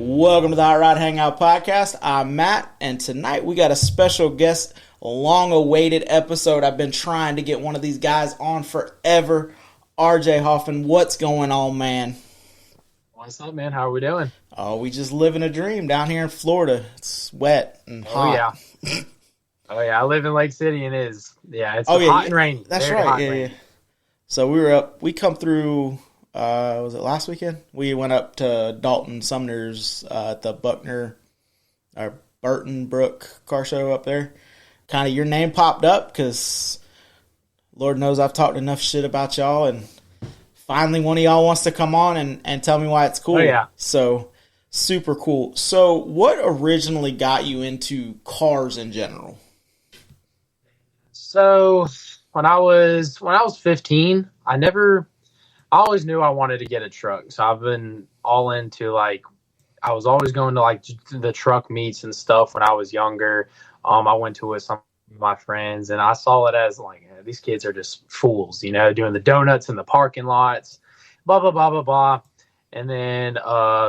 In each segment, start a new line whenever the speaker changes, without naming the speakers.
Welcome to the Hot Rod Hangout Podcast. I'm Matt, and tonight we got a special guest, a long-awaited episode. I've been trying to get one of these guys on forever. RJ Hoffman, what's going on, man?
What's up, man? How are we doing?
Oh, we just living a dream down here in Florida. It's wet and hot.
Yeah. Oh, yeah. I live in Lake City, and it's hot and rainy.
That's
Very
right. Yeah. So we come through, was it last weekend? We went up to Dalton Sumner's at the Burton Brook car show up there. Kind of your name popped up because Lord knows I've talked enough shit about y'all, and finally one of y'all wants to come on and tell me why it's cool.
Oh, yeah.
So super cool. So what originally got you into cars in general?
So when I was 15, I always knew I wanted to get a truck. So I've been all into I was always going to the truck meets and stuff when I was younger. I went to with some of my friends, and I saw it as these kids are just fools, doing the donuts in the parking lots, blah, blah, blah, blah, blah. And then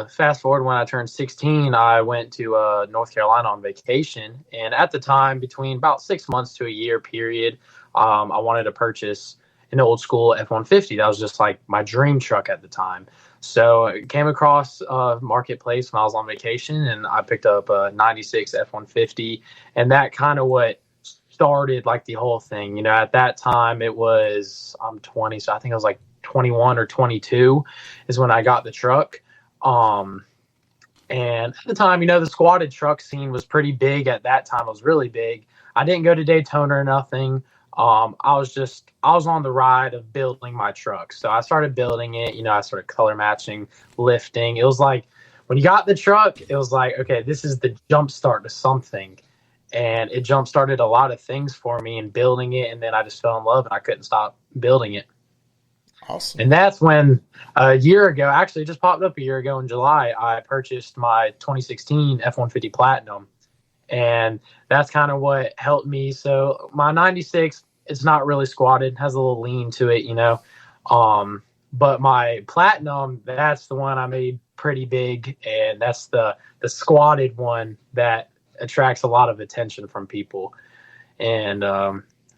fast forward, when I turned 16, I went to North Carolina on vacation. And at the time, between about 6 months to a year period, I wanted to purchase an old school F-150. That was just my dream truck at the time. So I came across Marketplace when I was on vacation, and I picked up a 96 F-150. And that kind of what started the whole thing. At that time, I'm 20, so I think I was 21 or 22 is when I got the truck. And at the time, the squatted truck scene was pretty big at that time. It was really big. I didn't go to Daytona or nothing. I was on the ride of building my truck. So I started building it, I started color matching, lifting. It was when you got the truck, it was okay, this is the jump start to something. And it jump started a lot of things for me in building it. And then I just fell in love and I couldn't stop building it.
Awesome.
And that's when a year ago, actually it just popped up a year ago in July, I purchased my 2016 F-150 Platinum. And that's kind of what helped me. So my 96, it's not really squatted, has a little lean to it, but my Platinum, that's the one I made pretty big. And that's the squatted one that attracts a lot of attention from people. And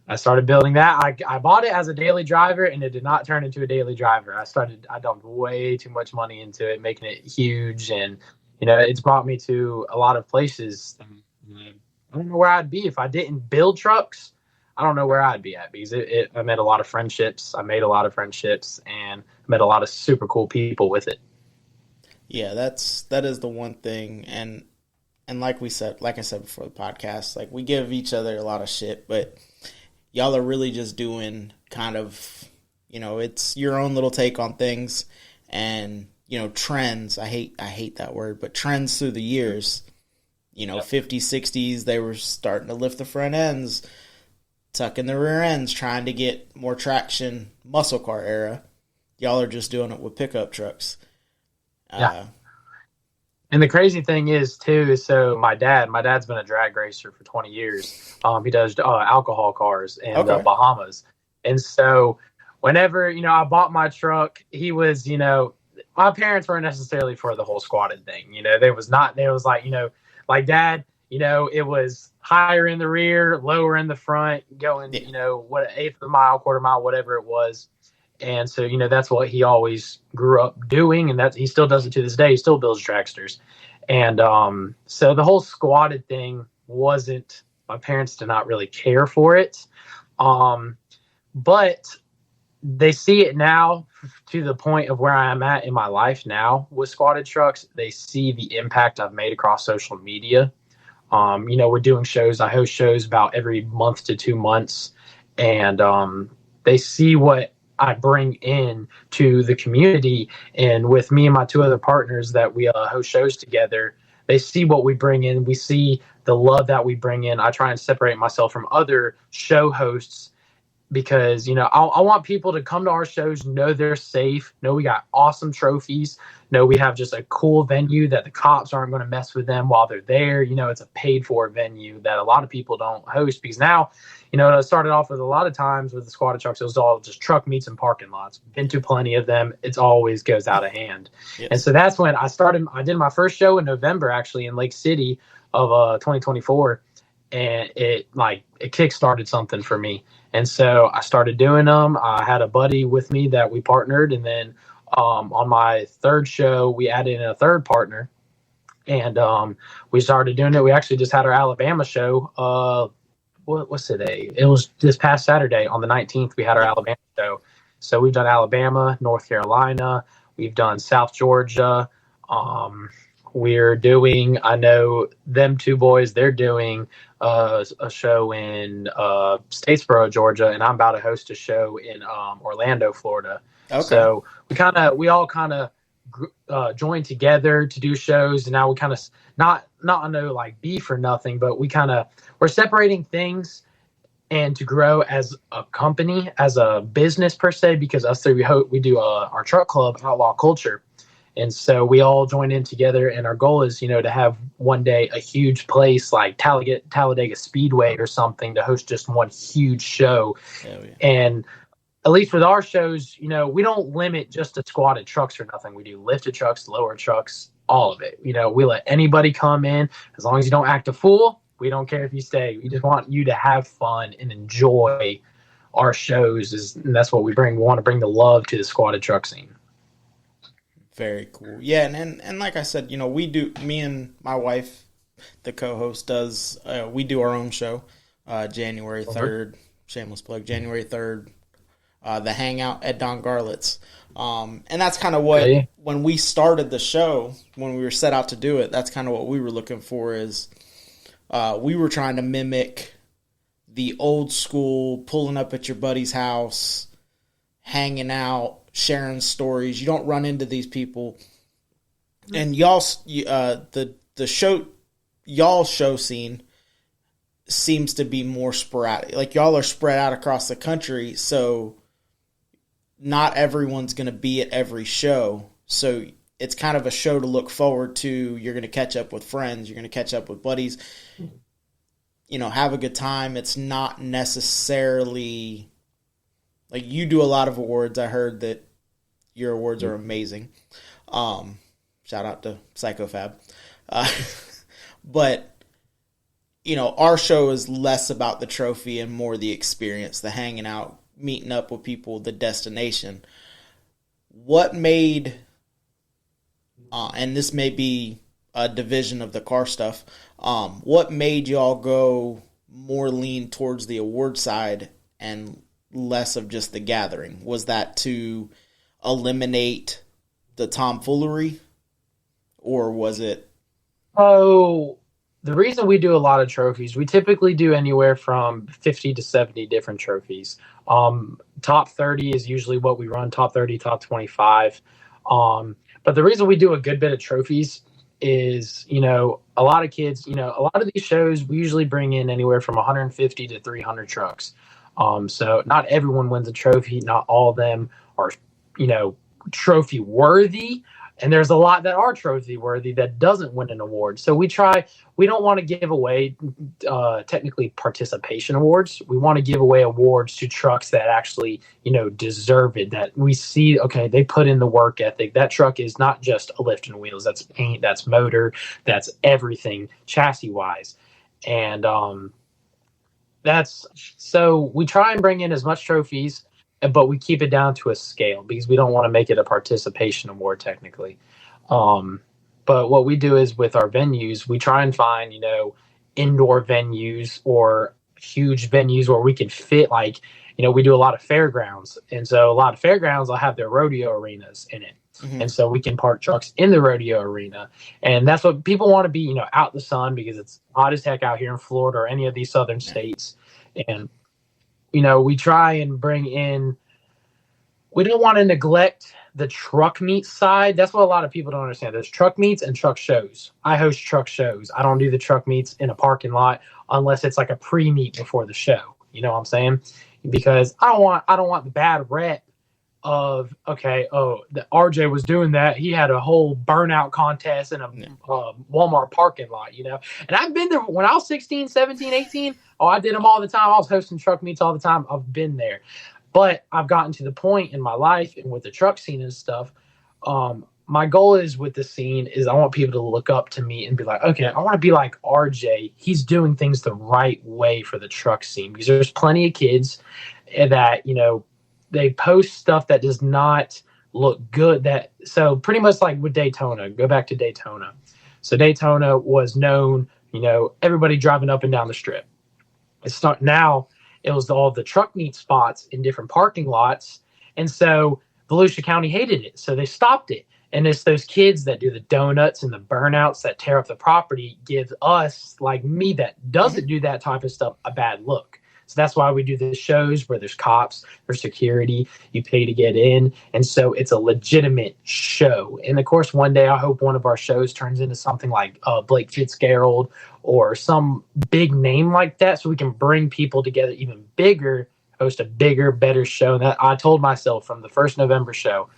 I started building that. I bought it as a daily driver, and it did not turn into a daily driver. I dumped way too much money into it, making it huge. And, it's brought me to a lot of places. I don't know where I'd be if I didn't build trucks. I don't know where I'd be at, because I met a lot of friendships. I made a lot of friendships, and met a lot of super cool people with it.
Yeah, that is the one thing. And like I said before the podcast, we give each other a lot of shit, but y'all are really just doing kind of, it's your own little take on things, and, trends. I hate that word, but trends through the years, yep. 50s, 60s, they were starting to lift the front ends, tuck in the rear ends, trying to get more traction, muscle car era. Y'all are just doing it with pickup trucks.
Yeah. And the crazy thing is, too, so my dad's been a drag racer for 20 years. He does alcohol cars in the Bahamas. And so whenever, I bought my truck, he was, my parents weren't necessarily for the whole squatted thing. They was Dad, it was higher in the rear, lower in the front, going, what, eighth of a mile, quarter mile, whatever it was. And so, that's what he always grew up doing, and he still does it to this day. He still builds dragsters. And so the whole squatted thing my parents did not really care for it. But they see it now to the point of where I am at in my life now with squatted trucks. They see the impact I've made across social media. We're doing shows. I host shows about every month to 2 months. And they see what I bring in to the community. And with me and my two other partners that we host shows together, they see what we bring in. We see the love that we bring in. I try and separate myself from other show hosts because I want people to come to our shows, know they're safe, know we got awesome trophies, know we have just a cool venue that the cops aren't going to mess with them while they're there. It's a paid for venue that a lot of people don't host, because now, it started off with a lot of times with the squatted trucks, it was all just truck meets and parking lots. Been to plenty of them. It always goes out of hand. Yes. And so that's when I did my first show in November, actually, in Lake City of 2024. And it kickstarted something for me. And so I started doing them. I had a buddy with me that we partnered. And then on my third show, we added in a third partner. And we started doing it. We actually just had our Alabama show. What's today? It was this past Saturday on the 19th. We had our Alabama show. So we've done Alabama, North Carolina. We've done South Georgia. We're doing, I know them two boys, they're doing a show in Statesboro, Georgia, and I'm about to host a show in Orlando, Florida. Okay. So we all kind of joined together to do shows, and now we kind of not like beef or nothing, but we're separating things and to grow as a company, as a business per se, because us three we do our truck club, Outlaw Culture. And so we all join in together, and our goal is, to have one day a huge place like Talladega Speedway or something to host just one huge show. Yeah. And at least with our shows, we don't limit just to squatted trucks or nothing. We do lifted trucks, lower trucks, all of it. We let anybody come in as long as you don't act a fool. We don't care if you stay. We just want you to have fun and enjoy our shows, and that's what we bring. We want to bring the love to the squatted truck scene.
Very cool. Yeah, and like I said, we do, me and my wife, the co-host, we do our own show, January 3rd, shameless plug, January 3rd, the Hangout at Don Garlett's. And that's kind of what, when we started the show, when we were set out to do it, that's kind of what we were looking for is we were trying to mimic the old school, pulling up at your buddy's house, hanging out, sharing stories. You don't run into these people, and y'all show scene seems to be more sporadic. Like, y'all are spread out across the country, so not everyone's going to be at every show. So it's kind of a show to look forward to. You're going to catch up with friends. You're going to catch up with buddies. Have a good time. It's not necessarily like you do a lot of awards. I heard that your awards are amazing. Shout out to Psychofab. But, our show is less about the trophy and more the experience, the hanging out, meeting up with people, the destination. What made, and this may be a division of the car stuff, what made y'all go more lean towards the award side and less of just the gathering? Was that to eliminate the tomfoolery, or was it?
Oh, the reason we do a lot of trophies, we typically do anywhere from 50 to 70 different trophies. Top 30 is usually what we run, top 30, top 25. But the reason we do a good bit of trophies is, a lot of kids, a lot of these shows, we usually bring in anywhere from 150 to 300 trucks. So not everyone wins a trophy. Not all of them are, trophy worthy. And there's a lot that are trophy worthy that doesn't win an award. So we don't want to give away technically participation awards. We want to give away awards to trucks that actually, deserve it, that we see, okay, they put in the work ethic. That truck is not just a lift and wheels. That's paint, that's motor, that's everything chassis wise. And so we try and bring in as much trophies, but we keep it down to a scale because we don't want to make it a participation award technically. But what we do is with our venues, we try and find, indoor venues or huge venues where we can fit, like, we do a lot of fairgrounds. And so a lot of fairgrounds will have their rodeo arenas in it. Mm-hmm. And so we can park trucks in the rodeo arena. And that's what people want to be, out in the sun because it's hot as heck out here in Florida or any of these southern states. And we try and bring in, we don't want to neglect the truck meet side. That's what a lot of people don't understand. There's truck meets and truck shows. I host truck shows. I don't do the truck meets in a parking lot unless it's like a pre-meet before the show. You know what I'm saying? because I don't want the bad rep of, okay, oh, the RJ was doing that. He had a whole burnout contest in a
Yeah.
Walmart parking lot, And I've been there when I was 16, 17, 18. Oh, I did them all the time. I was hosting truck meets all the time. I've been there. But I've gotten to the point in my life and with the truck scene and stuff. My goal is with the scene is I want people to look up to me and be like, okay, I want to be like RJ. He's doing things the right way for the truck scene, because there's plenty of kids that, they post stuff that does not look good. So pretty much like with Daytona, go back to Daytona. So Daytona was known, everybody driving up and down the strip. It's not now. It was all the truck meet spots in different parking lots. And so Volusia County hated it. So they stopped it. And it's those kids that do the donuts and the burnouts that tear up the property give us, like me, that doesn't do that type of stuff, a bad look. So that's why we do the shows where there's cops, there's security, you pay to get in. And so it's a legitimate show. And of course, one day I hope one of our shows turns into something like Blake Fitzgerald or some big name like that, so we can bring people together even bigger, host a bigger, better show. And that I told myself from the first November show,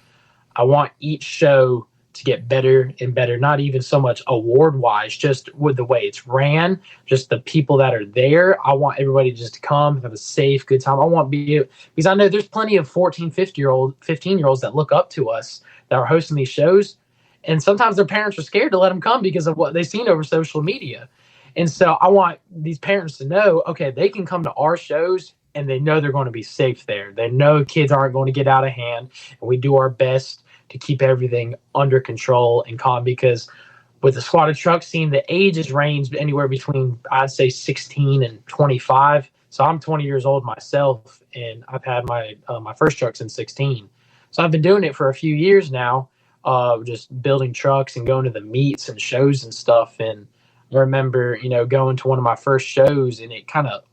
I want each show to get better and better, not even so much award-wise, just with the way it's ran, just the people that are there. I want everybody just to come, have a safe, good time. I want because I know there's plenty of 14, 15-year-olds that look up to us that are hosting these shows, and sometimes their parents are scared to let them come because of what they've seen over social media. And so I want these parents to know, okay, they can come to our shows and they know they're going to be safe there. They know kids aren't going to get out of hand, and we do our best to keep everything under control and calm, because with the squatted truck scene, the ages range anywhere between, I'd say, 16 and 25. So I'm 20 years old myself, and I've had my first truck since 16. So I've been doing it for a few years now, just building trucks and going to the meets and shows and stuff. And I remember, going to one of my first shows, and it kind of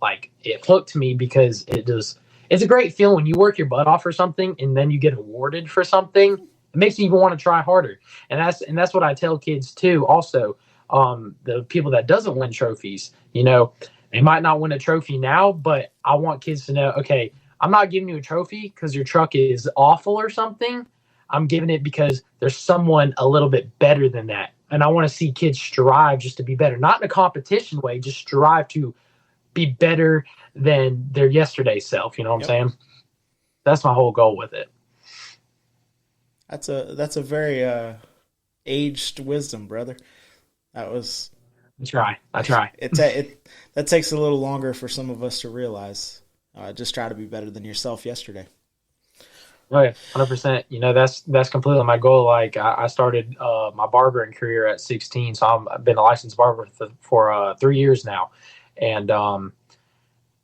it hooked me, because it's a great feeling when you work your butt off for something and then you get awarded for something. It makes you even want to try harder. And that's what I tell kids too. Also, the people that doesn't win trophies, they might not win a trophy now, but I want kids to know, okay, I'm not giving you a trophy because your truck is awful or something. I'm giving it because there's someone a little bit better than that. And I want to see kids strive just to be better, not in a competition way, just strive to be better than their yesterday self. You know what I'm saying? That's my whole goal with it.
That's a very aged wisdom, brother. That was.
I try.
That takes a little longer for some of us to realize. Just try to be better than yourself yesterday.
Oh yeah, 100%. That's completely my goal. Like I started my barbering career at 16, so I've been a licensed barber for 3 years now, and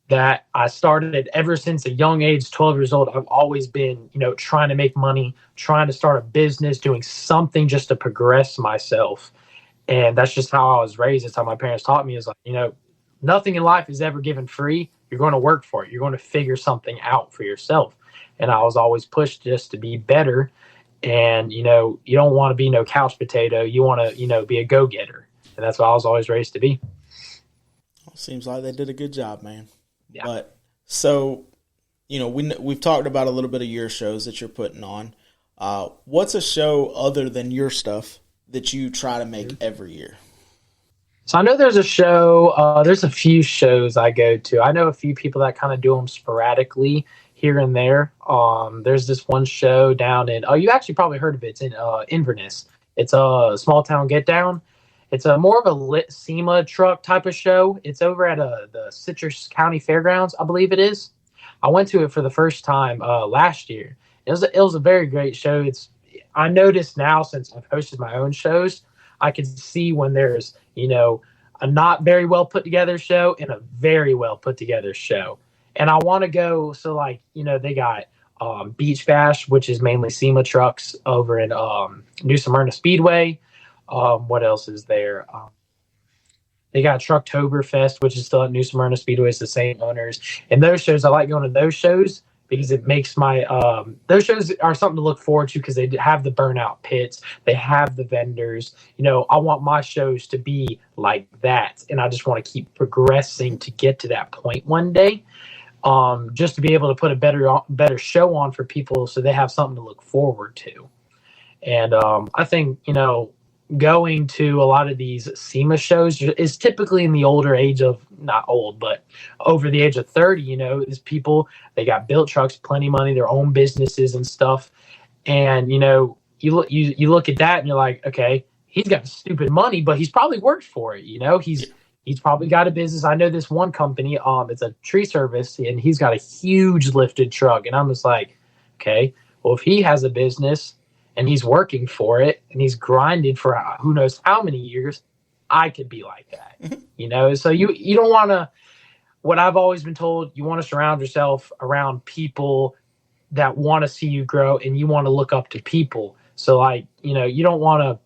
that I started ever since a young age, 12 years old. I've always been, trying to make money, trying to start a business, doing something just to progress myself. And that's just how I was raised. That's how my parents taught me, is like, nothing in life is ever given free. You're going to work for it. You're going to figure something out for yourself. And I was always pushed just to be better. And, you don't want to be no couch potato. You want to, be a go-getter. And that's what I was always raised to be.
Seems like they did a good job, man.
Yeah.
But so, we've talked about a little bit of your shows that you're putting on. What's a show other than your stuff that you try to make every year?
So I know there's a show, there's a few shows I go to. I know a few people that kind of do them sporadically here and there. There's this one show down in, you actually probably heard of it. It's in Inverness. It's a small town get down. It's a more of a lit SEMA truck type of show. It's over at the Citrus County Fairgrounds, I believe it is. I went to it for the first time last year. It was a very great show. I noticed now, since I've hosted my own shows, I can see when there's, a not very well put together show and a very well put together show. And I want to go. So they got Beach Bash, which is mainly SEMA trucks over in New Smyrna Speedway. What else is there? They got Trucktoberfest, which is still at New Smyrna Speedway. It's the same owners. And those shows, I like going to those shows because it makes those shows are something to look forward to, because they have the burnout pits. They have the vendors. I want my shows to be like that. And I just want to keep progressing to get to that point one day. just to be able to put a better show on for people, so they have something to look forward to. And I think, going to a lot of these SEMA shows is typically in the older age of, not old, but over the age of 30, is people, they got built trucks, plenty of money, their own businesses and stuff. And, you look at that and you're like, okay, he's got stupid money, but he's probably worked for it. He's probably got a business. I know this one company, it's a tree service, and he's got a huge lifted truck. And I'm just like, okay, well, if he has a business and he's working for it and he's grinded for who knows how many years, I could be like that. So you don't want to, what I've always been told, you want to surround yourself around people that want to see you grow, and you want to look up to people. So like, you don't want to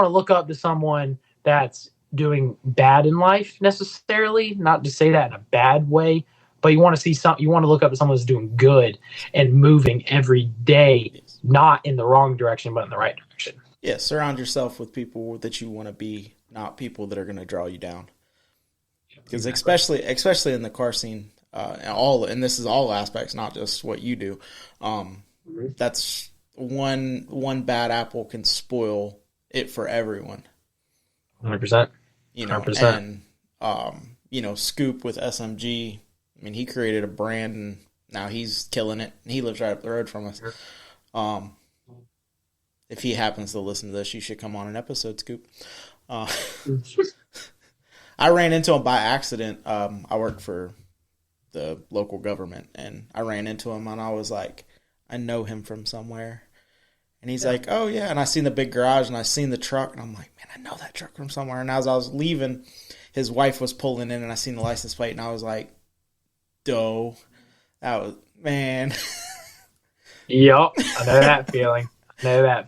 look up to someone that's doing bad in life necessarily, not to say that in a bad way, but you want to look up to someone who's doing good and moving every day, not in the wrong direction, but in the right direction.
Yeah, surround yourself with people that you want to be, not people that are going to draw you down. Because especially in the car scene, and this is all aspects, not just what you do. That's one bad apple can spoil it for everyone.
100%.
100%. Scoop with SMG. I mean, he created a brand, and now he's killing it. He lives right up the road from us. If he happens to listen to this, you should come on an episode, Scoop. I ran into him by accident. I work for the local government, and I ran into him, and I was like, I know him from somewhere. And he's like, oh, yeah. And I seen the big garage, and I seen the truck, and I'm like, man, I know that truck from somewhere. And as I was leaving, his wife was pulling in, and I seen the license plate, and I was like, doe. That was, man.
Yup, I know that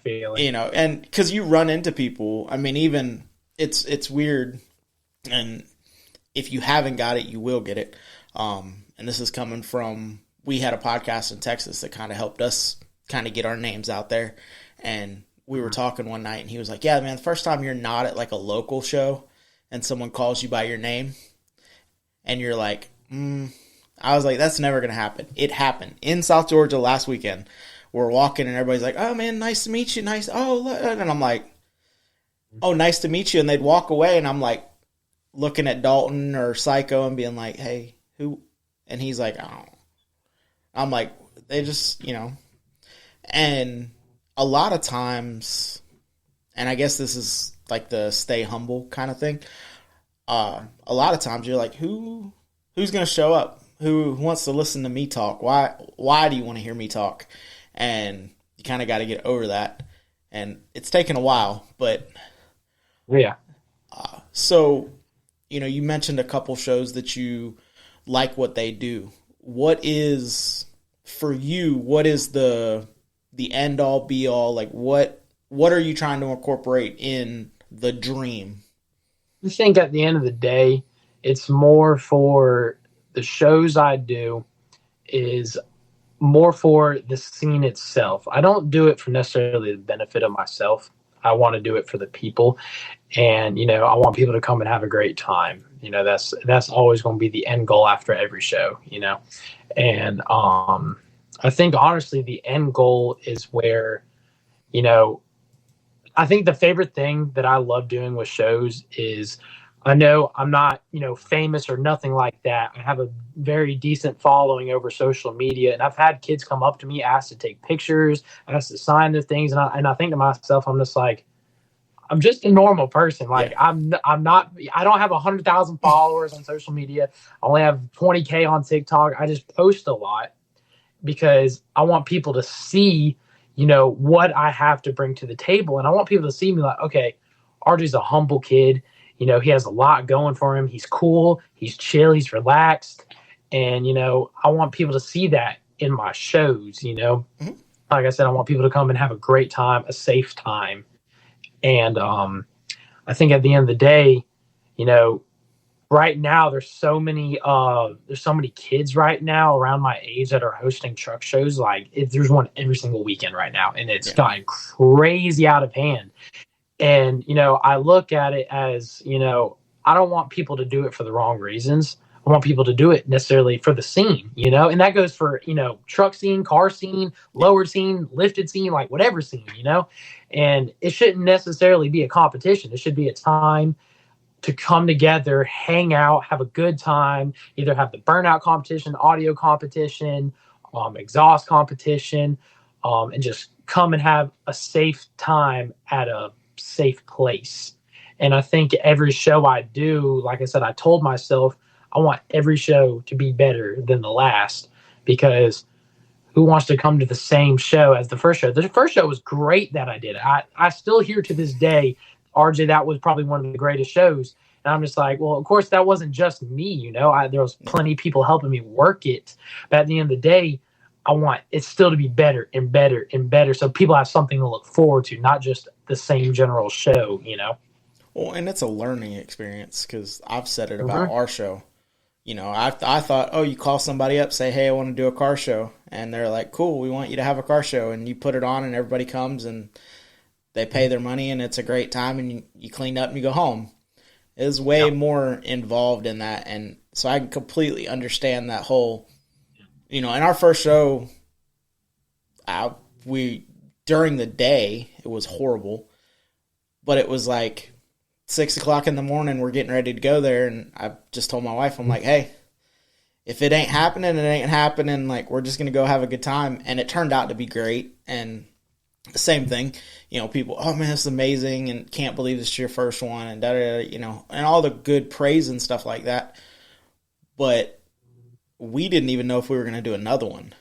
feeling.
And because you run into people, I mean, even it's weird, and if you haven't got it, you will get it. And this is coming from, we had a podcast in Texas that kind of helped us kind of get our names out there. And we were talking one night, and he was like, yeah, man, the first time you're not at like a local show and someone calls you by your name and you're like, I was like, that's never going to happen. It happened in South Georgia last weekend. We're walking and everybody's like, oh man, nice to meet you. Nice. Oh, and I'm like, oh, nice to meet you. And they'd walk away, and I'm like looking at Dalton or Psycho and being like, hey, who? And he's like, oh. I'm like, they just, and a lot of times, and I guess this is like the stay humble kind of thing. A lot of times you're like, who's going to show up? Who wants to listen to me talk? Why do you want to hear me talk? And you kind of got to get over that. And it's taken a while, but
yeah.
So, you mentioned a couple shows that you like what they do. What is, for you, what is the end all be all? Like, what are you trying to incorporate in the dream?
I think at the end of the day, it's more for the shows I do is more for the scene itself. I don't do it for necessarily the benefit of myself. I want to do it for the people, and I want people to come and have a great time. That's always going to be the end goal after every show. And I think honestly the end goal is where, I think the favorite thing that I love doing with shows is, I know I'm not, famous or nothing like that. I have a very decent following over social media, and I've had kids come up to me, ask to take pictures, ask to sign their things, and I think to myself, I'm just like, I'm just a normal person. Like, yeah. I'm not. I don't have 100,000 followers on social media. I only have 20K on TikTok. I just post a lot because I want people to see, what I have to bring to the table, and I want people to see me like, okay, RJ's a humble kid. He has a lot going for him. He's cool. He's chill. He's relaxed. And, I want people to see that in my shows, Mm-hmm. Like I said, I want people to come and have a great time, a safe time. And I think at the end of the day, right now there's so many kids right now around my age that are hosting truck shows. Like, there's one every single weekend right now, and it's gotten crazy out of hand. And, I look at it as, I don't want people to do it for the wrong reasons. I want people to do it necessarily for the scene, and that goes for, truck scene, car scene, lowered scene, lifted scene, like whatever scene. And it shouldn't necessarily be a competition. It should be a time to come together, hang out, have a good time, either have the burnout competition, audio competition, exhaust competition, and just come and have a safe time at a safe place. And I think every show I do, like I said, I told myself I want every show to be better than the last, because who wants to come to the same show as the first show? The first show was great that I did. I still hear to this day, RJ, that was probably one of the greatest shows. And I'm just like, well, of course, that wasn't just me, there was plenty of people helping me work it. But at the end of the day, I want it still to be better and better and better, so people have something to look forward to, not just the same general show.
Well, and it's a learning experience, because I've said it about our show. I thought, oh, you call somebody up, say, hey, I want to do a car show. And they're like, cool, we want you to have a car show. And you put it on and everybody comes and they pay their money and it's a great time and you clean up and you go home. It was way more involved in that. And so I can completely understand that whole, in our first show, during the day, it was horrible. But it was like 6 o'clock in the morning, we're getting ready to go there, and I just told my wife, I'm like, hey, if it ain't happening, it ain't happening. Like, we're just going to go have a good time. And it turned out to be great. And the same thing, people, oh man, this is amazing, and can't believe this is your first one, and and all the good praise and stuff like that. But we didn't even know if we were going to do another one.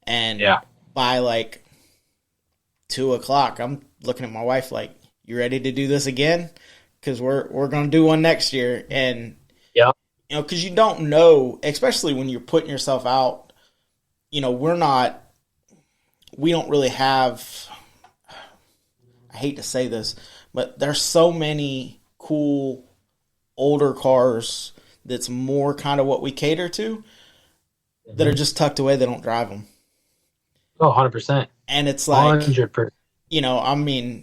And by like 2 o'clock, I'm looking at my wife like, you ready to do this again? Because we're going to do one next year. And, because you don't know, especially when you're putting yourself out, we don't really have, I hate to say this, but there's so many cool older cars that's more kind of what we cater to that are just tucked away. They don't drive them.
Oh, 100%.
And it's like,
100%.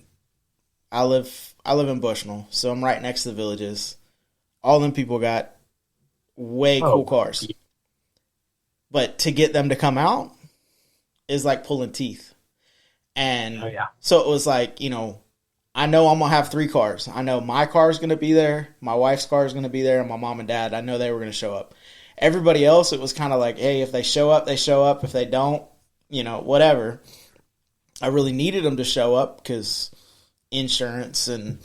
I live in Bushnell, so I'm right next to the Villages. All them people got way cool cars. But to get them to come out is like pulling teeth. And so it was like, I know I'm going to have 3 cars. I know my car is going to be there, my wife's car is going to be there, and my mom and dad, I know they were going to show up. Everybody else, it was kind of like, hey, if they show up, they show up. If they don't, whatever. I really needed them to show up because insurance and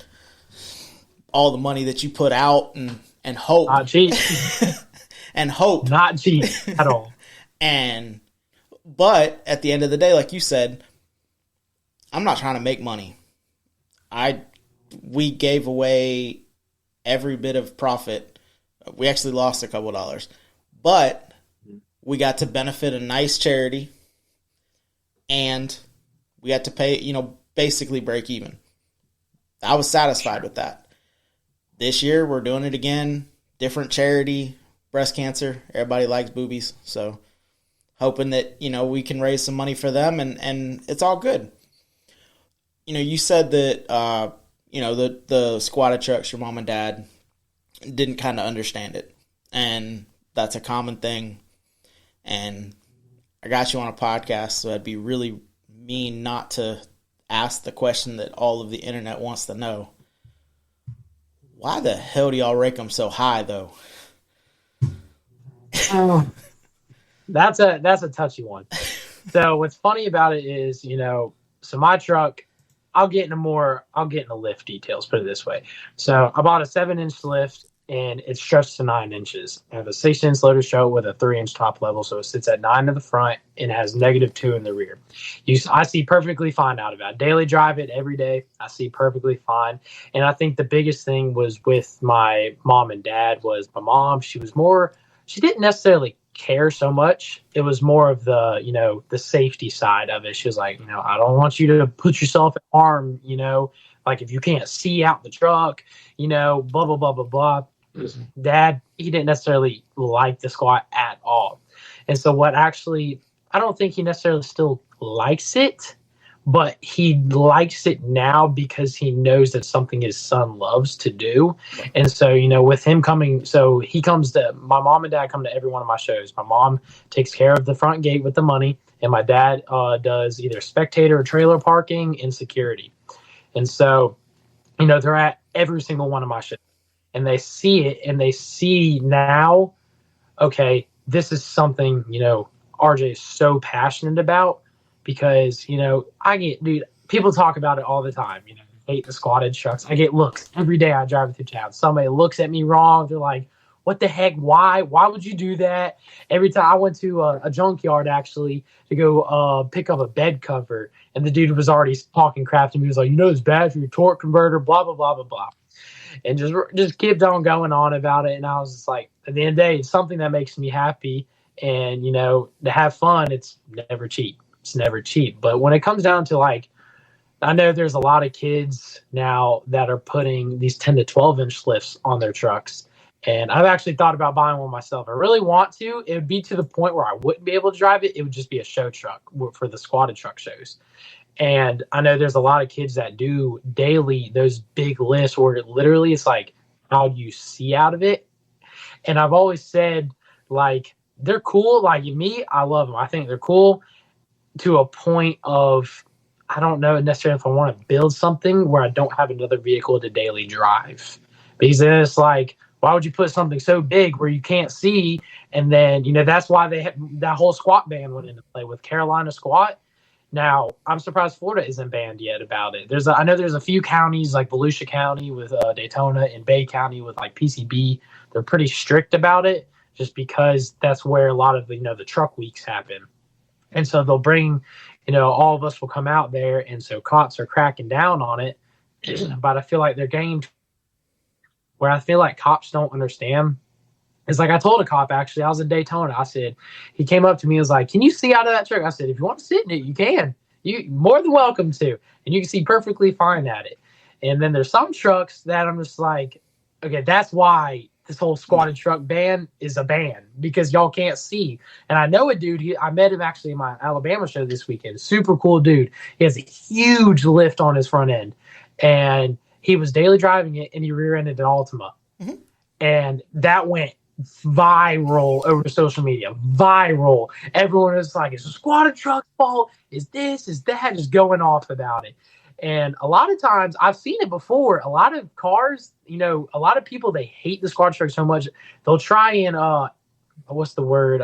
all the money that you put out and hope.
Not cheap.
And hope.
Not cheap at all.
But at the end of the day, like you said, I'm not trying to make money. We gave away every bit of profit. We actually lost a couple of dollars, but we got to benefit a nice charity, and we got to pay, basically break even. I was satisfied with that. This year, we're doing it again. Different charity, breast cancer. Everybody likes boobies, so hoping that, we can raise some money for them, and it's all good. You said that, the squatted trucks, your mom and dad didn't kind of understand it, and that's a common thing. And I got you on a podcast, so I'd be really mean not to ask the question that all of the internet wants to know. Why the hell do y'all rake them so high, though?
That's a touchy one. So what's funny about it is, so my truck, I'll get into lift details, put it this way. So I bought a 7-inch lift, and it's stretched to 9 inches. I have a 6-inch loader show with a 3-inch top level, so it sits at 9 in the front and has -2 in the rear. I see perfectly fine out of it. I daily drive it every day. I see perfectly fine. And I think the biggest thing was with my mom and dad was my mom, she didn't necessarily care so much. It was more of the, the safety side of it. She was like, I don't want you to put yourself in harm, like if you can't see out the truck, blah, blah, blah, blah, blah. Dad, he didn't necessarily like the squat at all. And so I don't think he necessarily still likes it, but he likes it now because he knows that's something his son loves to do. And so, with him coming, so he comes to, my mom and dad come to every one of my shows. My mom takes care of the front gate with the money, and my dad does either spectator or trailer parking and security. And so, they're at every single one of my shows, and they see it, and they see now, okay, this is something, RJ is so passionate about. Because, people talk about it all the time. Hate the squatted trucks. I get looks every day I drive through town. Somebody looks at me wrong. They're like, what the heck? Why? Why would you do that? Every time I went to a junkyard, actually, to go pick up a bed cover, and the dude was already talking crap to me. He was like, it's bad for your torque converter, blah, blah, blah, blah, blah. And just kept on going on about it. And I was just like, at the end of the day, it's something that makes me happy. And, to have fun, it's never cheap. It's never cheap. But when it comes down to, like, I know there's a lot of kids now that are putting these 10 to 12 inch lifts on their trucks. And I've actually thought about buying one myself. I really want to. It would be to the point where I wouldn't be able to drive it. It would just be a show truck for the squatted truck shows. And I know there's a lot of kids that do daily those big lifts where literally it's like, how do you see out of it? And I've always said, like, they're cool. Like, me, I love them. I think they're cool to a point of, I don't know necessarily if I want to build something where I don't have another vehicle to daily drive. Because then it's like, why would you put something so big where you can't see? And then, that's why that whole squat ban went into play with Carolina Squat. Now, I'm surprised Florida isn't banned yet about it. I know there's a few counties like Volusia County with Daytona and Bay County with like PCB. They're pretty strict about it just because that's where a lot of the truck weeks happen. And so they'll bring, all of us will come out there. And so cops are cracking down on it. But I feel like they're getting where I feel like cops don't understand. It's like I told a cop, actually, I was in Daytona. I said, he came up to me and was like, can you see out of that truck? I said, if you want to sit in it, you can. You're more than welcome to. And you can see perfectly fine at it. And then there's some trucks that I'm just like, okay, that's why this whole squatted truck ban is a ban, because y'all can't see. And I know a dude, I met him actually in my Alabama show this weekend. Super cool dude. He has a huge lift on his front end. And he was daily driving it, and he rear-ended an Altima. Mm-hmm. And that went viral over social media. Viral. Everyone was like, it's a squatted truck's fault. Is this, is that, just going off about it. And a lot of times, I've seen it before. A lot of cars, a lot of people, they hate the squad truck so much, they'll try and, what's the word?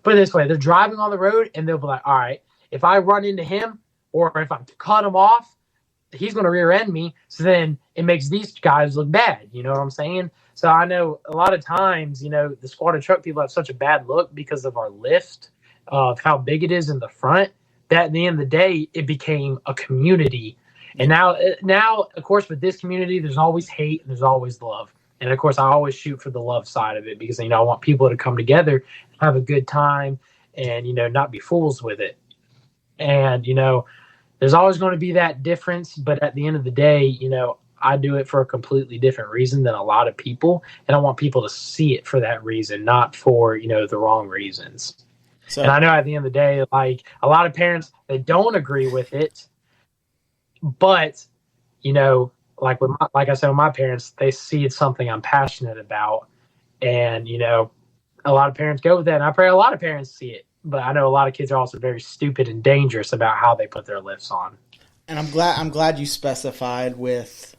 Put it this way, they're driving on the road, and they'll be like, all right, if I run into him, or if I cut him off, he's going to rear end me. So then it makes these guys look bad. You know what I'm saying? So I know a lot of times, the squatted truck people have such a bad look because of our lift, of how big it is in the front, that at the end of the day, it became a community. And now, of course, with this community, there's always hate and there's always love. And of course, I always shoot for the love side of it because, I want people to come together, have a good time, and, not be fools with it. And, there's always going to be that difference. But at the end of the day, I do it for a completely different reason than a lot of people. And I want people to see it for that reason, not for, the wrong reasons. So, and I know at the end of the day, like a lot of parents, they don't agree with it. But, like I said, with my parents, they see it's something I'm passionate about. And, a lot of parents go with that. And I pray a lot of parents see it. But I know a lot of kids are also very stupid and dangerous about how they put their lifts on.
And I'm glad you specified with,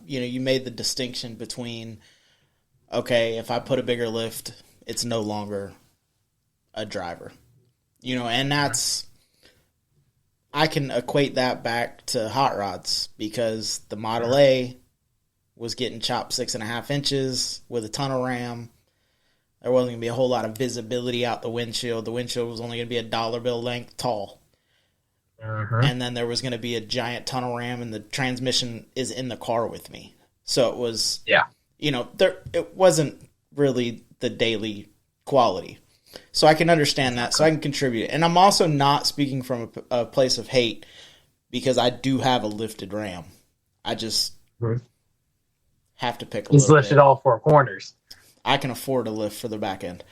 you made the distinction between, okay, if I put a bigger lift, it's no longer a driver, and that's, I can equate that back to hot rods because the Model A was getting chopped 6.5 inches with a tunnel ram. There wasn't going to be a whole lot of visibility out the windshield. The windshield was only going to be a dollar bill length tall. Uh-huh. And then there was going to be a giant tunnel ram, and the transmission is in the car with me. So it was, it wasn't really the daily quality. So I can understand that. So I can contribute. And I'm also not speaking from a place of hate because I do have a lifted ram. I just have to pick a
He's
little
lifted
bit.
all four corners.
I can afford a lift for the back end.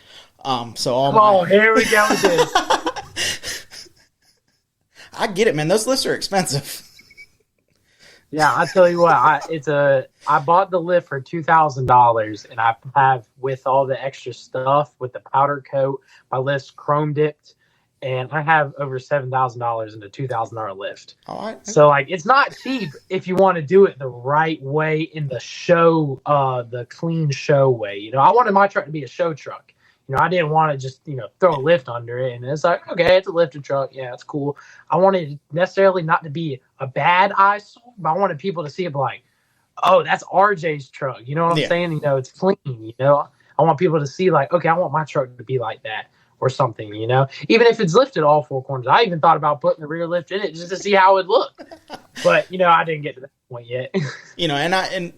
Here we go with this. I get it, man. Those lifts are expensive.
Yeah, I tell you what, I bought the lift for $2,000, and I have, with all the extra stuff with the powder coat, my lift's chrome dipped, and I have over $7,000 in a $2,000 lift.
All right.
So like, it's not cheap if you want to do it the right way, in the show, the clean show way. You know, I wanted my truck to be a show truck. You know, I didn't want to just, throw a lift under it. And it's like, okay, it's a lifted truck. Yeah, it's cool. I wanted it necessarily not to be a bad eyesore, but I wanted people to see it like, oh, that's RJ's truck. You know what I'm saying? You know, it's clean. You know, I want people to see like, okay, I want my truck to be like that or something, you know, even if it's lifted all four corners. I even thought about putting the rear lift in it just to see how it looked. But, I didn't get to that point yet.
I'm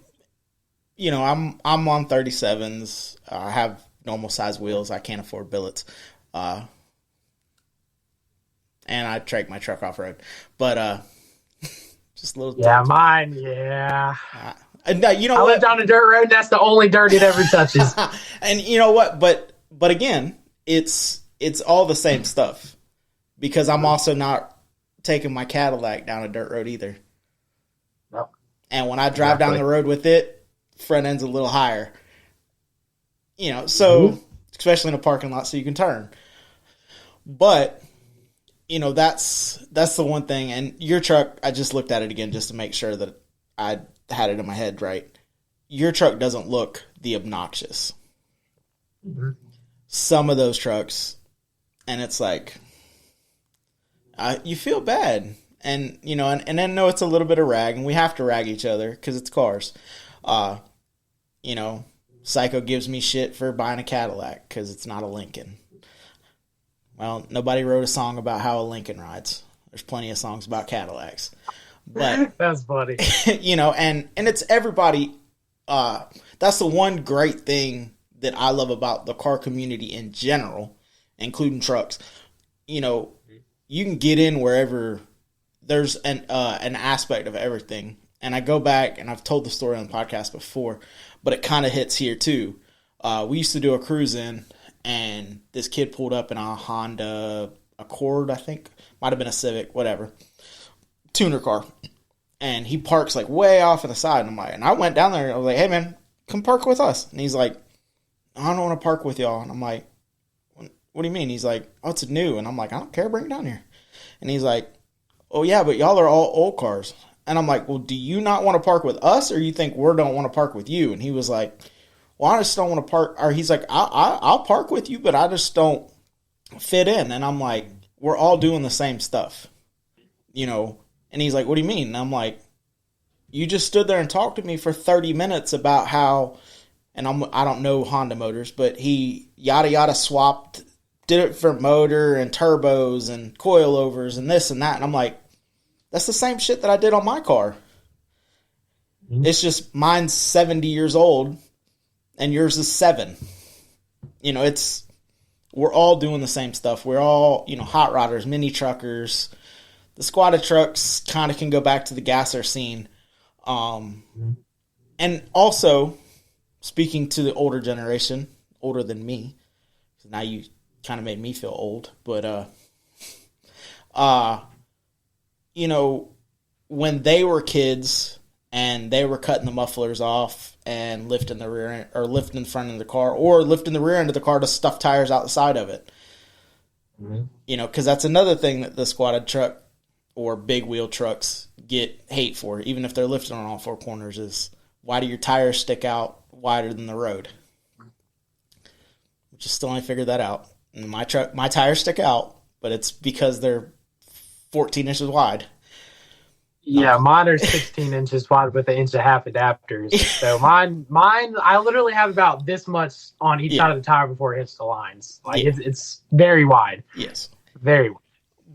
on 37s. I have normal size wheels. I can't afford billets. And I trake my truck off road, but, just a little.
Yeah, mine. Yeah.
No, you know
I
what?
live down a dirt road. That's the only dirt it ever touches.
And you know what? But again, it's all the same stuff, because I'm also not taking my Cadillac down a dirt road either.
Nope.
And when I drive down the road with it, front end's a little higher. So especially in a parking lot, so you can turn. But that's the one thing. And your truck, I just looked at it again just to make sure that I had it in my head right. Your truck doesn't look the obnoxious. Mm-hmm. Some of those trucks, and it's like, you feel bad. And, and then know it's a little bit of rag, and we have to rag each other because it's cars. Psycho gives me shit for buying a Cadillac because it's not a Lincoln. Well, nobody wrote a song about how a Lincoln rides. There's plenty of songs about Cadillacs. But
that's funny.
And it's everybody. That's the one great thing that I love about the car community in general, including trucks. You can get in wherever there's an aspect of everything. And I go back, and I've told the story on the podcast before, but it kind of hits here too. We used to do a cruise in, and this kid pulled up in a Honda Accord, I think. Might have been a Civic, whatever. Tuner car. And he parks like way off on the side. And I went down there, and I was like, hey man, come park with us. And he's like, I don't want to park with y'all. And I'm like, what do you mean? He's like, oh, it's new. And I'm like, I don't care, bring it down here. And he's like, oh yeah, but y'all are all old cars. And I'm like, well, do you not want to park with us, or you think we don't want to park with you? And he was like, well, I just don't want to park. Or he's like, I'll park with you, but I just don't fit in. And I'm like, we're all doing the same stuff, And he's like, what do you mean? And I'm like, you just stood there and talked to me for 30 minutes about how, and I don't know Honda motors, but he yada yada swapped, did it for motor and turbos and coilovers and this and that. And I'm like, that's the same shit that I did on my car. Mm-hmm. It's just mine's 70 years old and yours is 7. We're all doing the same stuff. We're all, hot rodders, mini truckers. The squatted trucks kind of can go back to the gasser scene. And also, speaking to the older generation, older than me, so now you kind of made me feel old, but, when they were kids and they were cutting the mufflers off and lifting the rear end, or lifting the front of the car, or lifting the rear end of the car to stuff tires out the side of it. Mm-hmm. Because that's another thing that the squatted truck or big wheel trucks get hate for, even if they're lifted on all four corners, is why do your tires stick out wider than the road? Which is still only figured that out. And my tires stick out, but it's because they're 14 inches wide.
Yeah, mine are 16 inches wide with an inch and a half adapters. So mine, I literally have about this much on each side of the tire before it hits the lines. Like it's very wide.
Yes,
very wide.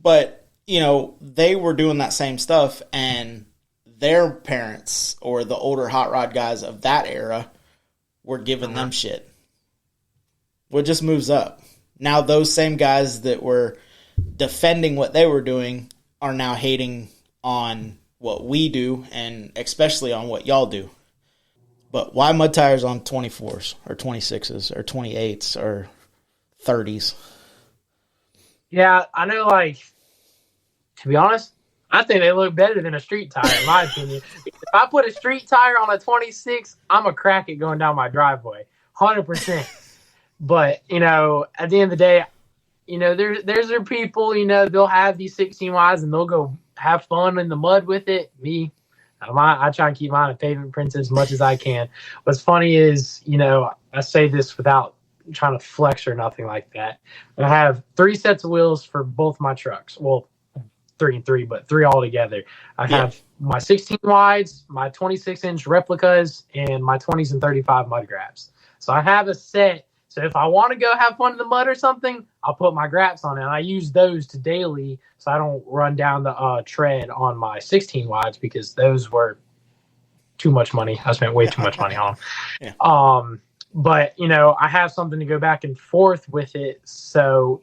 But they were doing that same stuff, and their parents or the older hot rod guys of that era were giving them shit. Well, it just moves up. Now those same guys that were defending what they were doing are now hating on what we do, and especially on what y'all do. But why mud tires on 24s or 26s or 28s or 30s?
Yeah, I know, like, To be honest, I think they look better than a street tire, in my opinion. If I put a street tire on a 26, I'm going to crack it going down my driveway, 100%. But, at the end of the day, there's their people, they'll have these 16 wides and they'll go have fun in the mud with it. Me, I try and keep mine a pavement print as much as I can. What's funny is, I say this without trying to flex or nothing like that. I have 3 sets of wheels for both my trucks. Well, 3 and 3, but 3 all together. I have my 16 wides, my 26-inch replicas, and my 20s and 35 mud graps. So I have a set. So if I want to go have fun in the mud or something, I'll put my graps on it. And I use those to daily so I don't run down the tread on my 16 wides because those were too much money. I spent way too much money on them. Yeah. But, I have something to go back and forth with it. So,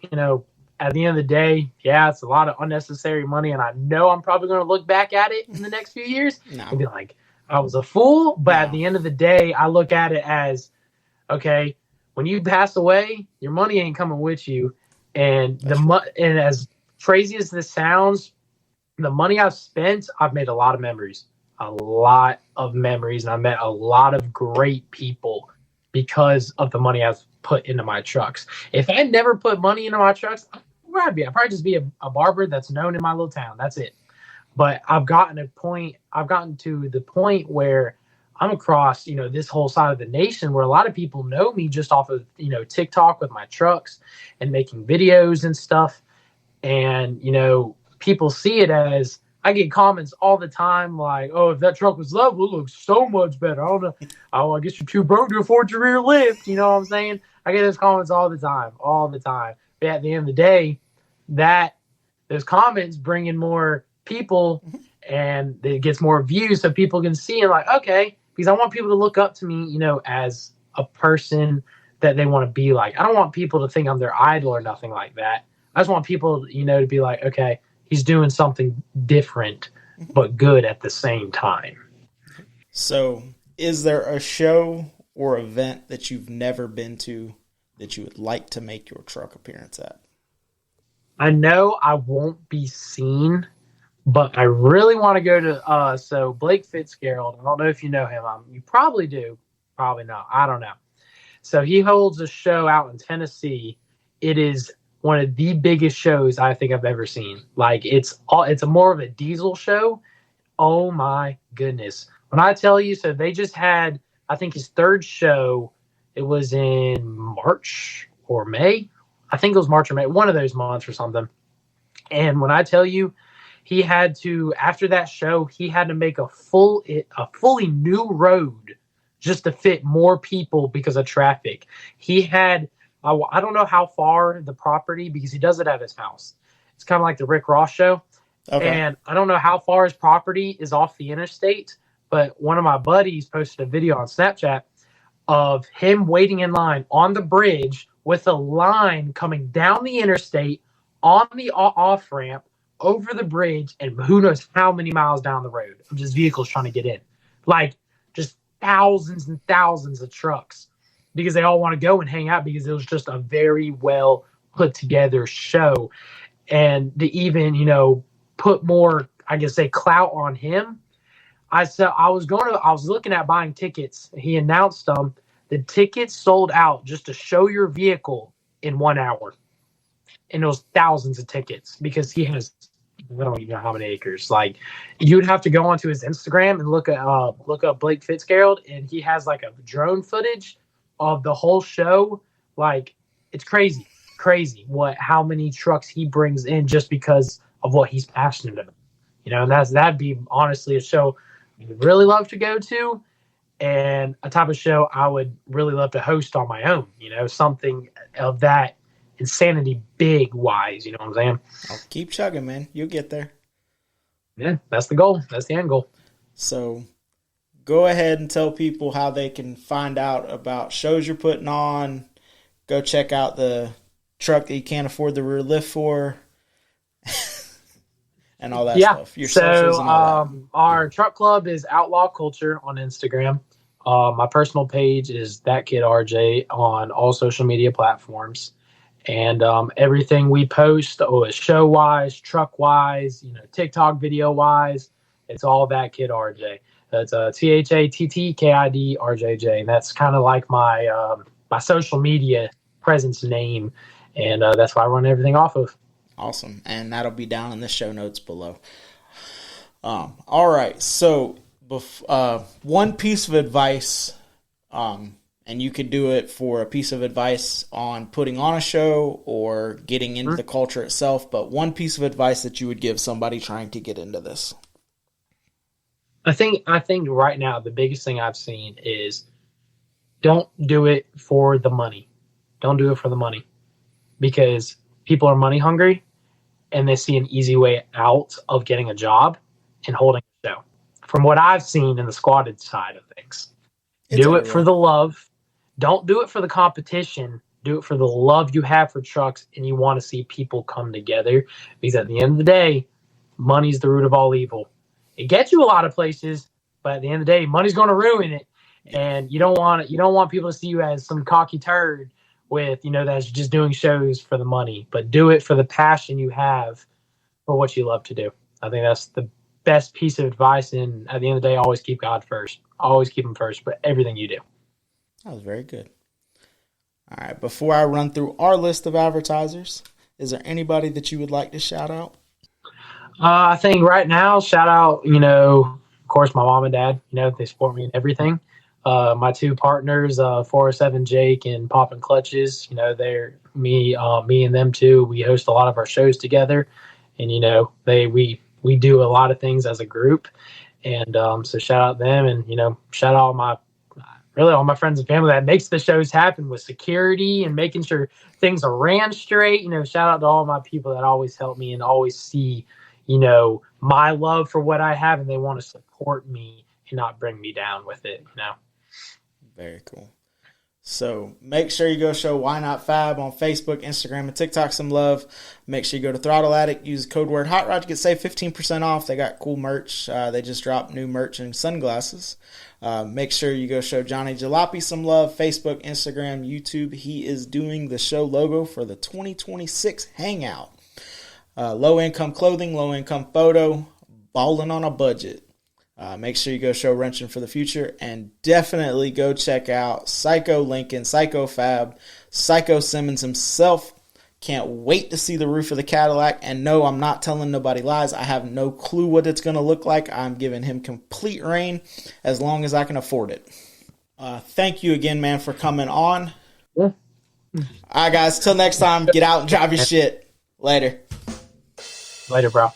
at the end of the day, it's a lot of unnecessary money. And I know I'm probably going to look back at it in the next few years and be like, I was a fool. But at the end of the day, I look at it as, okay, when you pass away, your money ain't coming with you. And and as crazy as this sounds, the money I've spent, I've made a lot of memories. And I met a lot of great people because of the money I've put into my trucks. If I never put money into my trucks, where I'd be? I'd probably just be a barber that's known in my little town. That's it. But I've gotten to the point where I'm across, this whole side of the nation where a lot of people know me just off of, TikTok with my trucks and making videos and stuff. And, people see it as, I get comments all the time like, oh, if that truck was level, it looks so much better. I don't know. Oh, I guess you're too broke to afford your rear lift. You know what I'm saying? I get those comments all the time. But at the end of the day, those comments bring in more people and it gets more views so people can see and like, okay, because I want people to look up to me, as a person that they want to be like. I don't want people to think I'm their idol or nothing like that. I just want people, to be like, okay, he's doing something different, but good at the same time.
So is there a show or event that you've never been to that you would like to make your truck appearance at?
I know I won't be seen, but I really want to go to, so Blake Fitzgerald. I don't know if you know him. You probably do. Probably not. I don't know. So he holds a show out in Tennessee. It is one of the biggest shows I think I've ever seen. Like it's a more of a diesel show. Oh my goodness. When I tell you, so they just had, I think his 3rd show, it was in March or May. I think it was March or May, one of those months or something. And when I tell you, he had to, after that show, he had to make a fully new road just to fit more people because of traffic. He had, I don't know how far the property, because he does it at his house. It's kind of like the Rick Ross show. Okay. And I don't know how far his property is off the interstate, but one of my buddies posted a video on Snapchat of him waiting in line on the bridge with a line coming down the interstate on the off-ramp over the bridge, and who knows how many miles down the road of just vehicles trying to get in. Like, just thousands and thousands of trucks because they all want to go and hang out because it was just a very well put together show. And to even, put more, I guess, say clout on him, I was looking at buying tickets. He announced them. The tickets sold out just to show your vehicle in 1 hour. And it was thousands of tickets because he has, I don't even know how many acres. Like, you'd have to go onto his Instagram and look up Blake Fitzgerald, and he has like a drone footage of the whole show. Like, it's crazy how many trucks he brings in just because of what he's passionate about. And that'd be honestly a show I would really love to go to, and a type of show I would really love to host on my own. Something of that insanity big wise. You know what I'm saying?
I'll keep chugging, man. You'll get there.
Yeah, that's the goal. That's the end goal.
So go ahead and tell people how they can find out about shows you're putting on. Go check out the truck that you can't afford the rear lift for. And all that stuff. Your socials and all that.
Our truck club is Outlaw Culture on Instagram. My personal page is That Kid RJ on all social media platforms. And everything we post, show wise, truck wise, TikTok video wise, it's all that kid RJ. That's ThattKid RJJ, and that's kind of like my social media presence name, and that's why I run everything off of.
Awesome, and that'll be down in the show notes below. All right, so one piece of advice, and you could do it for a piece of advice on putting on a show or getting into the culture itself, but one piece of advice that you would give somebody trying to get into this.
I think right now the biggest thing I've seen is don't do it for the money. Don't do it for the money, because people are money hungry and they see an easy way out of getting a job and holding a show. From what I've seen in the squatted side of things, do it for the love. Don't do it for the competition. Do it for the love you have for trucks, and you want to see people come together, because at the end of the day, money's the root of all evil. It gets you a lot of places, but at the end of the day, money's going to ruin it. And you don't want people to see you as some cocky turd with, that's just doing shows for the money, but do it for the passion you have for what you love to do. I think that's the best piece of advice. And at the end of the day, always keep God first. Always keep him first, but everything you do.
That was very good. All right. Before I run through our list of advertisers, is there anybody that you would like to shout out?
I think right now, shout out, of course, my mom and dad, they support me in everything. My two partners, 407 Jake and Poppin' Clutches, they're me and them too. We host a lot of our shows together, and we do a lot of things as a group. And so shout out them, and shout out all my friends and family that makes the shows happen with security and making sure things are ran straight. Shout out to all my people that always help me and always see my love for what I have, and they want to support me and not bring me down with it.
Very cool. So make sure you go show Why Not Fab on Facebook, Instagram, and TikTok some love. Make sure you go to Throttle Addict, use code word Hot Rod to get saved 15% off. They got cool merch. They just dropped new merch and sunglasses. Make sure you go show Johnny Jalopy some love. Facebook, Instagram, YouTube. He is doing the show logo for the 2026 Hangout. Low-income clothing, low-income photo, balling on a budget. Make sure you go show Wrenching for the Future, and definitely go check out Psycho Lincoln, Psycho Fab, Psycho Simmons himself. Can't wait to see the roof of the Cadillac, and no, I'm not telling nobody lies. I have no clue what it's going to look like. I'm giving him complete reign as long as I can afford it. Thank you again, man, for coming on.
Yeah.
All right, guys, till next time, get out and drive your shit. Later.
Later, bro.